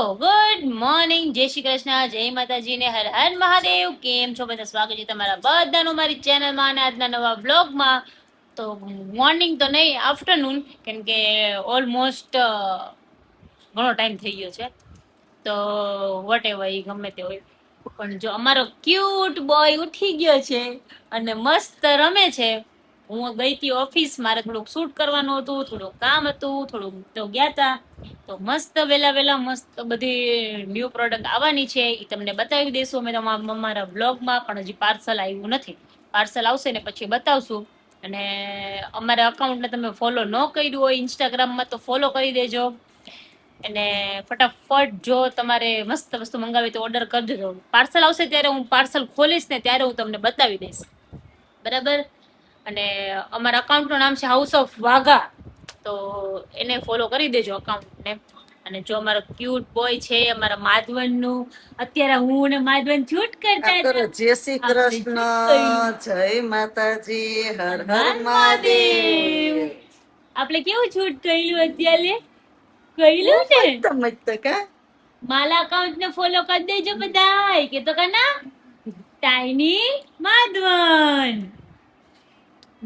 Good morning, જય શ્રી કૃષ્ણ, જય માતાજી ને હર હર મહાદેવ. કેમ છો બધા? સ્વાગત છે તમારા બધાનું મારી ચેનલમાં અને આજના નવા બ્લોગમાં. તો મોર્નિંગ તો નહીં, આફ્ટરનૂન, કેમ કે ઓલમોસ્ટ ઘણો ટાઈમ થઈ ગયો છે. તો વોટ એવર, ગમે તે હોય, પણ જો અમારો ક્યુટ બોય ઉઠી ગયો છે અને મસ્ત રમે છે. હું ગઈ હતી ઓફિસ, મારે થોડુંક શૂટ કરવાનું હતું, થોડુંક કામ હતું, થોડુંક તો ગયા હતા. તો મસ્ત વેલા મસ્ત બધી ન્યૂ પ્રોડક્ટ આવવાની છે, એ તમને બતાવી દઈશું અમે અમારા બ્લોગમાં. પણ હજી પાર્સલ આવ્યું નથી, પાર્સલ આવશે ને પછી બતાવશું. અને અમારા અકાઉન્ટને તમે ફોલો ન કર્યું હોય ઇન્સ્ટાગ્રામમાં તો ફોલો કરી દેજો. અને ફટાફટ જો તમારે મસ્ત વસ્તુ મંગાવી તો ઓર્ડર કરી દેજો. પાર્સલ આવશે ત્યારે હું પાર્સલ ખોલીશ ને ત્યારે હું તમને બતાવી દઈશ, બરાબર. અને અમારા અકાઉન્ટનું નામ છે હાઉસ ઓફ વાઘા, તો એને ફોલો કરી દેજો અકાઉન્ટને. અને જો અમારો ક્યુટ બોય છે અમારા માધવનનું, અત્યારે હું ને માધવન શૂટ કરતા હતા. જય શ્રી કૃષ્ણ, જય માતાજી, હર હર મહાદેવ. આપણે કેવું શૂટ કર્યું અત્યારે? કર્યું ને મસ્ત કા માલા અકાઉન્ટ ને ફોલો કરી દેજો બધા. કે તો કના ટાઈની માધવન.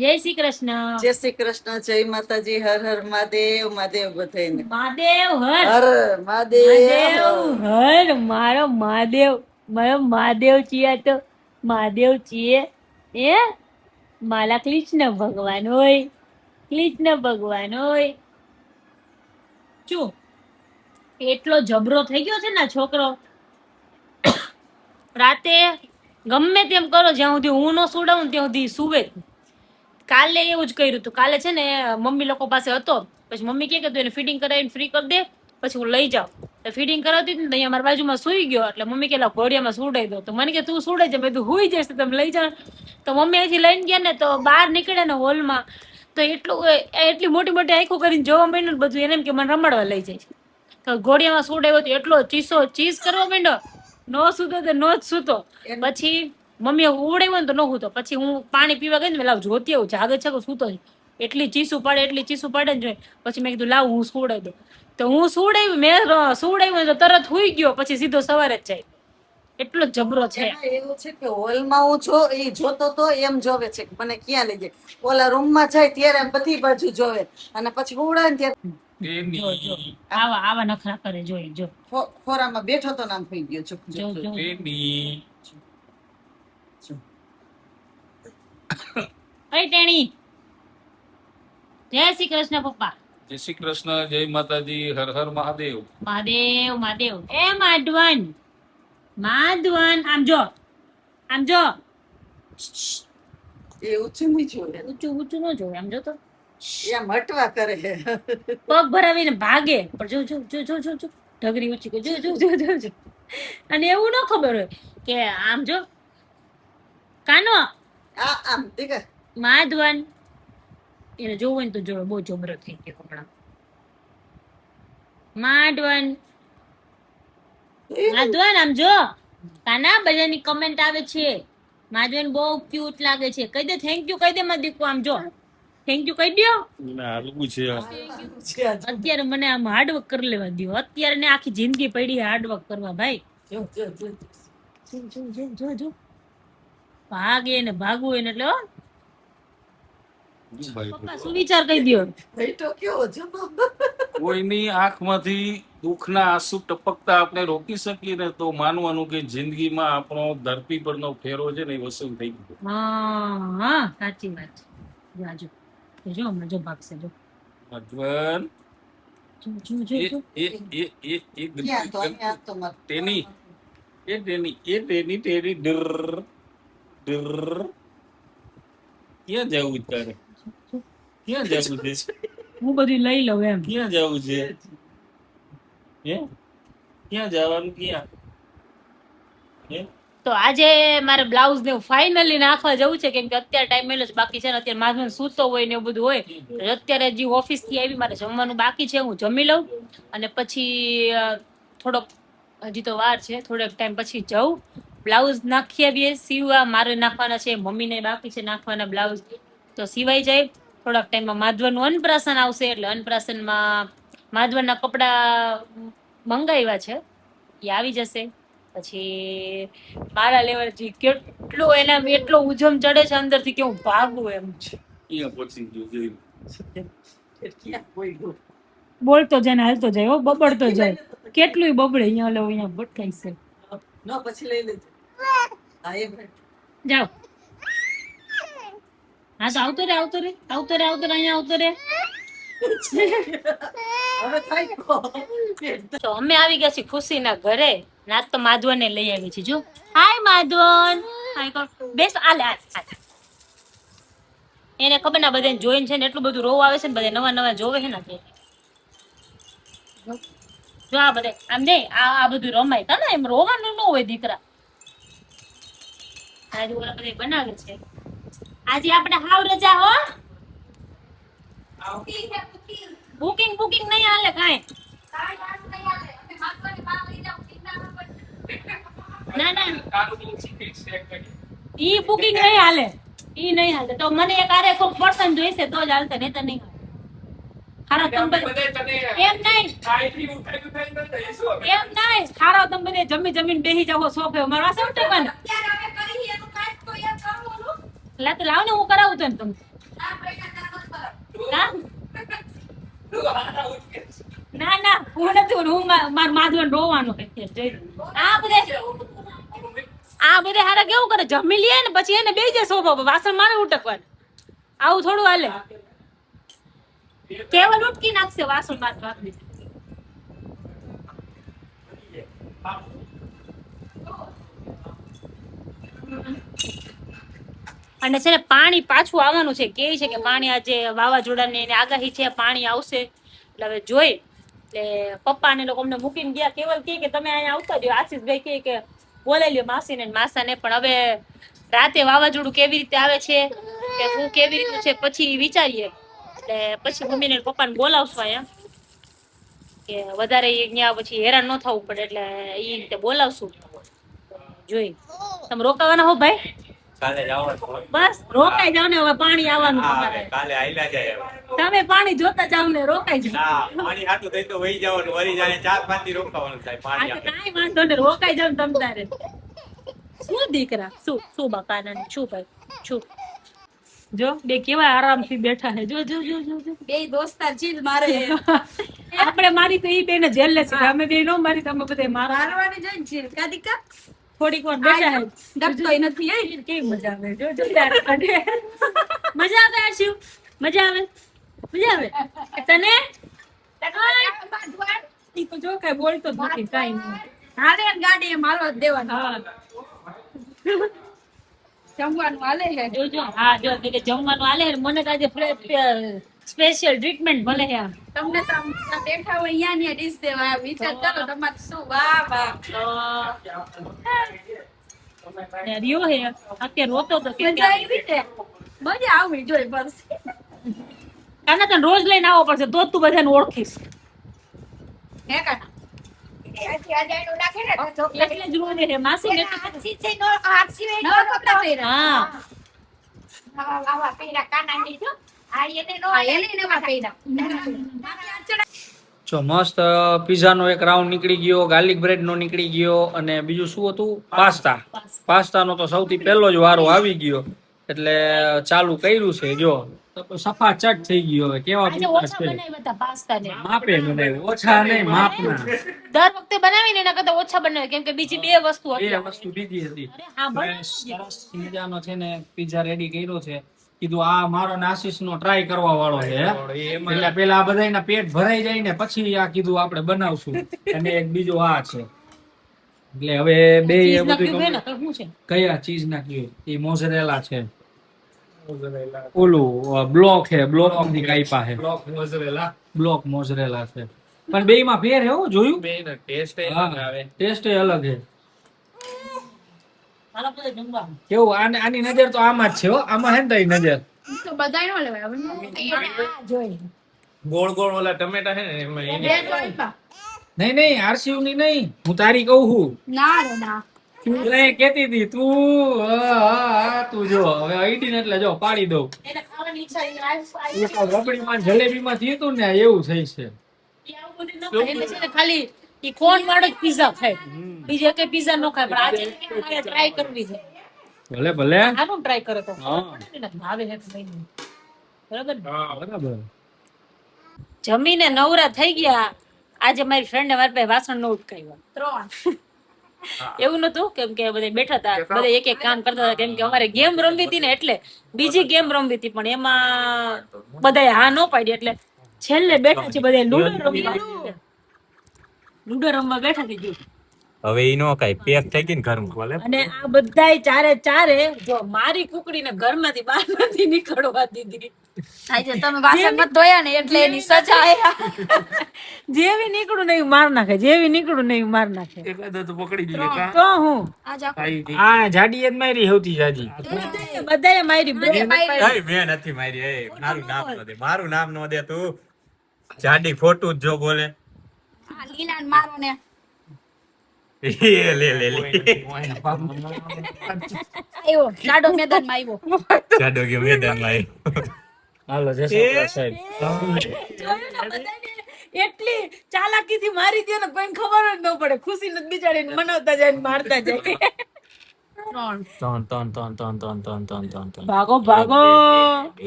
જય શ્રી કૃષ્ણ, જય શ્રી કૃષ્ણ, જય માતાજી, હર હર મહાદેવ. મહાદેવ બધાને મહાદેવ હર. હર મહાદેવ. મહાદેવ હર. મારો મહાદેવ છીએ તો મહાદેવ છીએ એ માલા કૃષ્ણ ભગવાન હોય, કૃષ્ણ ભગવાન હોય. શું એટલો જબરો થઈ ગયો છે ને આ છોકરો. રાતે ગમે તેમ કરો, જ્યાં સુધી હું ન સુડાવું ત્યાં સુધી સુવે. કાલે એવું જ કર્યું હતું. કાલે છે ને મમ્મી લોકો પાસે હતો, પછી મમ્મી કે તું એને ફીડિંગ કરાવીને ફ્રી કરી દે, પછી હું લઈ જાઉં. તો ફીડિંગ કરાવતી હતી ને અહીંયા મારા બાજુમાં સુઈ ગયો, એટલે મમ્મી કે ઘોડિયામાં સુડાઈ દો. તો મને કે તું સુડાઈ જા, તું હુઈ જશે, તમે લઈ જાઓ. તો મમ્મી અહીંથી લઈને ગયા ને, તો બહાર નીકળે ને હોલમાં, તો એટલી મોટી મોટી આંખો કરીને જોવા માંડ્યું ને બધું. એને એમ કે મને રમાડવા લઈ જાય છે. તો ઘોડિયામાં સુડાયો તો એટલો ચીસ કરવા માંડ્યો, નો સૂતો તો નો જ સૂતો. પછી મમ્મીએ ઉવડાવ્યો ને તો ન સૂતો. પછી હું પાણી પીવા ગઈ ને, લાવ જોતી આવું જાગે છે કે સૂતો છે. એટલી ચીસું પાડે ને જોઈ. પછી મેં કીધું લાવ હું સુવડાવી દઉં. તો હું સુવડાવ્યું તો તરત હુઈ ગયો. પછી સીધો સવારે જ જાય, એટલો જબરો છે. એવું છે કે હોલમાં હું જોતો તો એમ જોવે છે કે મને ક્યાં લઈ જાય. ઓલા રૂમમાં જાય ત્યારે બધી બાજુ જોવે, અને પછી ઉડાય ને ત્યારે આવા નખરા કરે. જોઈ જો ખોરામાં બેઠો તો નામ થઈ ગયો. ટેણી. જય શ્રી કૃષ્ણ પપ્પા. જય શ્રી કૃષ્ણ, જય માતાજી, હર હર મહાદેવ. મહાદેવ. એ માધવન આમ જો, એ ઊંચું નહીં જોવે, ઊંચું ન જોવે. આમ જો તો એમ હટવા કરે. પગ ભરાવીને ભાગે. પણ જો ઢગરી ઊંચી કે જો. અને એવું ન ખબર હોય કે આમ જો કાનો આમ દીકરા માધવન એને જોવું ને તો જો બહુ જબરો થઈ ગયો હમણાં. માધવન આમ જો કાના, બધાની કમેન્ટ આવે છે માધવન બહુ ક્યુટ લાગે છે. કહી દે થેન્ક યુ, કહી દે મારા દીકરો. આમ જો થેન્ક યુ કહી દો. અત્યારે મને આમ હાર્ડવર્ક કરી લેવા દો. અત્યારે ને આખી જિંદગી પડી હાર્ડવર્ક કરવા ભાઈ. જો ભાગે ને ભાગવું એને એટલે પપ્પા શું વિચાર કહી દો. કોઈની આંખમાંથી દુઃખના આંસુ ટપકતા આપણે રોકી શકીએ ને તો માનવાનું કે જિંદગીમાં આપણો ધરતી પરનો ફેરો છે ને એ વસૂલ થઈ ગયો. હા સાચી વાત છે. જો હમણાં જો ભાગશે જો મધવન ટેની ક્યાં જવું તારે? ક્યાં જવું છે? હું બધું લઈ લઉં એમ. ક્યાં જવું છે? ક્યાં જવાનું? ક્યાં? તો આજે મારે બ્લાઉઝ ને ફાઇનલી નાખવા જવું છે, કેમ કે અત્યારે ટાઈમ મેલો જ બાકી છે ને. અત્યારે માધવન સૂતો હોય ને એવું બધું હોય. અત્યારે હજી ઓફિસ થી આવી, મારે જમવાનું બાકી છે. હું જમી લઉં અને પછી થોડોક હજી તો વાર છે, થોડોક ટાઈમ પછી જઉં. બ્લાઉઝ નાખી આવીએ સીવવા. મારે નાખવાના છે, મમ્મીને બાકી છે નાખવાના બ્લાઉઝ, તો સીવાઈ જાય. થોડાક ટાઈમમાં માધવનનું અન્નપ્રાશન આવશે, એટલે અન્નપ્રાશનમાં માધવનના કપડા મંગાવ્યા છે એ આવી જશે. પછી મારા લેવલથી કેટલો એના એટલો ઉજમ ચડે છે અંદરથી કે હું ભાગું એમ છે. અહીંયા પહોંચી ગયું જોઈ. ક્યાં કોઈ ગયું? બોલતો જાય ને હાલતો જાય, હો બબડતો જાય. કેટલું બબડે અહીંયા લો અહીંયા ભટકાઈ છે. ન પછી લઈ લેજે. હા એમ જાઓ. હા તો આવતો રે અહીંયા આવતો રે. હવે થાય કો. તો અમે આવી ગયા છીએ ખુશીના ઘરે. નાચ તો માધવનને લઈ આવી છે. જો હાય માધવન, હાય કર. બેસ આલે આ. એને ખબર ના બધાને જોઈને છે ને એટલું બધું રોવ આવે છે ને બધા નવા નવા જોવે છે ને તે. જો આ બધે આમ નહીં આ બધું રમાય તા ને એમ રોવાનું ન હોય દીકરા. આજે ઓલા બધા બનાવે છે. આજે આપણે હાવ રજા હો. બુકિંગ નહીં હાલે કાંઈ. ના ઈ બુકિંગ નહીં હાલે. ઈ નહીં હાલે તો મને એક આરે કોક પર્સન જોઈશે તો જ હાલતે નહીં તો નહીં હાલે. ખારા તમે એમ નહીં ખારા તમે બધે જમીન બેહી જાવ સોફે મારા વાસણ ટેકવાના. લા તો લાવ ને હું કરાવું તને તમને. ના હું નથી હું માર માધવન રોવાનું આ બધે હારા કેવું કરે જમી લે ને પછી એને બેસી જાય સોફા પર વાસણ મારે ઉટકવાનું. આવું થોડું હાલે. કેવલ ઉટકી નાખશે વાસણ માર ભાગી. અને છે ને પાણી પાછું આવવાનું છે કે છે કે પાણી આજે વાવાઝોડાની એની આગાહી છે પાણી આવશે એટલે હવે જોઈ. એટલે પપ્પા ને લોકો અમને મૂકીને ગયા. કેવલ કે તમે અહીંયા આવતા રહ્યો. આશીષભાઈ કે બોલાવી લ્યો માસીને ને માસાને. પણ હવે રાતે વાવાઝોડું કેવી રીતે આવે છે કે હું કેવી રીતનું છે પછી વિચારીએ. એટલે પછી મમ્મીને પપ્પાને બોલાવશું અહીંયા કે વધારે અહીંયા પછી હેરાન ન થવું પડે એટલે એ રીતે બોલાવશું. જોઈ તમે રોકાવાના હો ભાઈ? બસ રોકાઈ જાવ ને હવે પાણી આવવાનું તમે પાણી જોતા જાવ ને રોકાઈ જાવ. કાંઈ વાંધો ને રોકાઈ જાવ તમ તારે. શું દીકરા શું બકાના શું ભાઈ શું. જો બે કેવા આરામથી બેઠા છે. જો બે દોસ્તાર ચીલ મારે. આપણે મારી તો ઈ બે ને જેલ લેશે. અમે બે નો મારી તમે બધા મારવાની જોઈને ચીલ કાદિકા થોડીક વાર બેઠા છે. ડરતોય નથી. કેવી મજા આવે. જો મજા આવે. આશુ મજા આવે તને? ઈ તો જો કઈ બોલતો જ નથી કાઈ નહીં. હાલે ગાડી એમ હાલવા જ દેવાનું. હા જમવાનું હાલે છે. જોજો. હા જો કે જમવાનું હાલે મને તો આજે સ્પેશિયલ ટ્રીટમેન્ટ ભલે છે. તમને તો આમ બેઠા હોય અહીંયા ને ડીશ દેવા વિચાર કરો તમારે શું. વાહ રિયો હે અત્યારે રોતો તો કે મજા આવી છે. મજા આવી જોઈ બસ. કાના તને રોજ લઈને આવવો પડશે તો તું બધાને ઓળખીશ. હે કાના એટલે જ રોજ હે માસી ને જો મસ્ત પીઝાનો એક રાઉન્ડ નીકળી ગયો, ગાર્લિક બ્રેડ નો નીકળી ગયો અને બીજું શું હતું? પાસ્તાનો તો સૌથી પહેલો જ વારો આવી ગયો એટલે ચાલુ કર્યું છે. જો સફા ચટ થઈ ગયો. હવે કેવા માપે બનાવ્યું, ઓછા નહીં માપના. દર વખતે બનાવીને એના કરતા ઓછા બનાવે કેમ કે બીજી બે વસ્તુ હતી. એ વસ્તુ બીજી હતી. હા સરસ પીઝાનો છે ને પીઝા રેડી કર્યો છે. કીધું આ મારો આશીષ નો ટ્રાય કરવા વાળો છે એટલે પેલા આ બધાના પેટ ભરાઈ જાય ને પછી આ કીધું આપણે બનાવશું. અને એક બીજો આ છે એટલે હવે બે કયા ચીઝ નાખ્યું? એ મોઝરેલા છે. ઓલું બ્લોક છે, બ્લોક ની કાઈપા છે, બ્લોક મોઝરેલા છે. પણ બે માં ફેર હે હો, જોયું? ટેસ્ટ અલગ છે. કેવું આની નજર તો આમાં જ છે હો. આમાં હે ને તારી નજર તો બધાય નો લેવાય. ગોળ ગોળ ઓલા ટમેટા છે ને એમાં નહીં આરસીયુ ની નહીં, હું તારી કહું છું. ના એટલે કેતી હતી તું જો હવે આઈડી ને એટલે જો પાડી દઉં. રબડી માં જલેબી માં થયું ને એવું થઈ છે. ખાલી ઈ કોણ વાળો પીઝા ખાય બીજે કઈ પીઝા નો ખાય પણ આજે મારે ટ્રાય કરવી છે ભલે ભલે આનું ટ્રાય કરો તો હા. ભાવે છે કે નહીં. બરાબર ને? બરાબર જમીને નવરા થઈ ગયા આજે મારી ફ્રેન્ડે મારી પાસે વાસણ નો ઉટકાવ્યા 3 એવું નતું કેમ કે બધા બેઠા હતા બધા એક એક કામ કરતા હતા કેમ કે અમારે ગેમ રમવી હતી ને એટલે બીજી ગેમ રમવી હતી પણ એમાં બધાએ હા નો પાડી એટલે છેલ્લે બેઠા છે બધા લૂડો રમવા બેઠા થઈ ગયું હવે ઈ નો કાઈ પેક થઈ ગઈ ને ઘરમાં અને આ બધાય ચારે જો મારી કુકડીને ઘરમાંથી બહાર નથી નીકળવા દીધી આજે તમે વાસણ મત ધોયા ને એટલે એની સજા જેવી નીકળું ને એવું માર નાખે જેવી નીકળું ને એવું માર નાખે એકાદો તો પકડી લઈએ કા તો હું આજ આખું આ જાડી જ મારી સૌથી જાજી બધાએ મારી મેં નથી મારી એ મારું નામ નો દે તું જાડી ખોટું જ જો બોલે આ લીલા ને મારો ને એ લે આવ્યો જાડો મેદાનમાં આવ્યો જાડો ગયો મેદાનમાં હાલો જય શ્રી કૃષ્ણ સાહેબ જોયું ને બધાને એટલી ચાલાકીથી મારી દે ને કોઈને ખબર જ ન પડે ખુશી નથી બિચારીને મનાવતા જાય ને મારતા જાય ત્રણ ભાગો ભાગો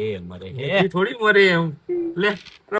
એ મરે થોડી મરે એમ લે